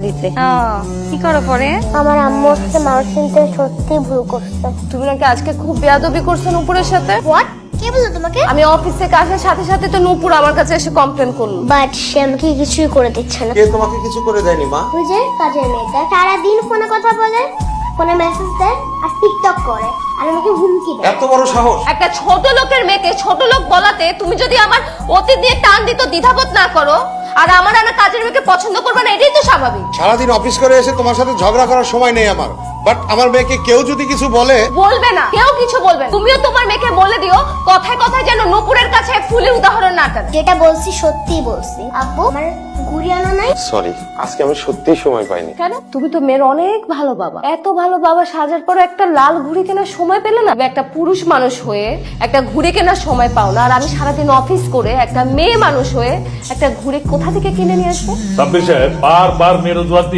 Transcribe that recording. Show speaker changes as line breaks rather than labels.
দিতে। কি করো পরে?
আমার আম্মু হচ্ছে মানুষ চিনতে সত্যি ভুল করছে।
তুমি নাকি আজকে খুব বেয়াদবি করছো নূপুরের সাথে।
হোয়াট? কে বললো তোমাকে?
আমি অফিস থেকে আসার সাথে সাথে তো নূপুর আমার কাছে এসে কমপ্লেন করলো।
বাট সে আমাকে কিছুই করে দিচ্ছে না।
কে তোমাকে কিছু করে দেয়নি মা?
ওই যে কাজের মেয়েটা সারাদিন ফোনে কথা বলে, ফোনে মেসেজ দেয় আর টিকটক করে আর আমাকে হুমকি দেয়।
এত বড় সাহস!
একটা ছোট লোকের মেয়েকে ছোট লোক বলাতে তুমি যদি আমার অতীত দিয়ে টান দিত দ্বিধাবোধ না করো, আর আমার কাজের মেয়েকে পছন্দ করবে না, এটাই তো স্বাভাবিক।
সারাদিন অফিস করে এসে তোমার সাথে ঝগড়া করার সময় নেই আমার। বাট আমার মেয়েকে কেউ যদি কিছু বলে,
বলবে না, কেউ কিছু বলবে না। তুমিও তোমার মেয়েকে বলে দিও কথায় কথায় যেন নূপুরের কাছে ফুলের উদাহরণ না টানে।
যেটা বলছি সত্যিই বলছি। আব্বু আমার ঘুরি আনো নাই?
সরি, আজকে আমি সত্যিই সময় পাইনি।
কেন? তুমি তো মেয়ের অনেক ভালো বাবা, এত ভালো বাবা সাজার পর একটা লাল ঘুড়ি কেনার সময় পেলে না? একটা পুরুষ মানুষ হয়ে একটা ঘুড়ি কেনার সময় পাও না, আর আমি সারাদিন অফিস করে একটা মেয়ে মানুষ হয়ে একটা ঘুড়ি কোথা থেকে কিনে নিয়ে আসবো?
সাব্বির সাহেব বারবার মেয়ের অজুহাত দিয়ে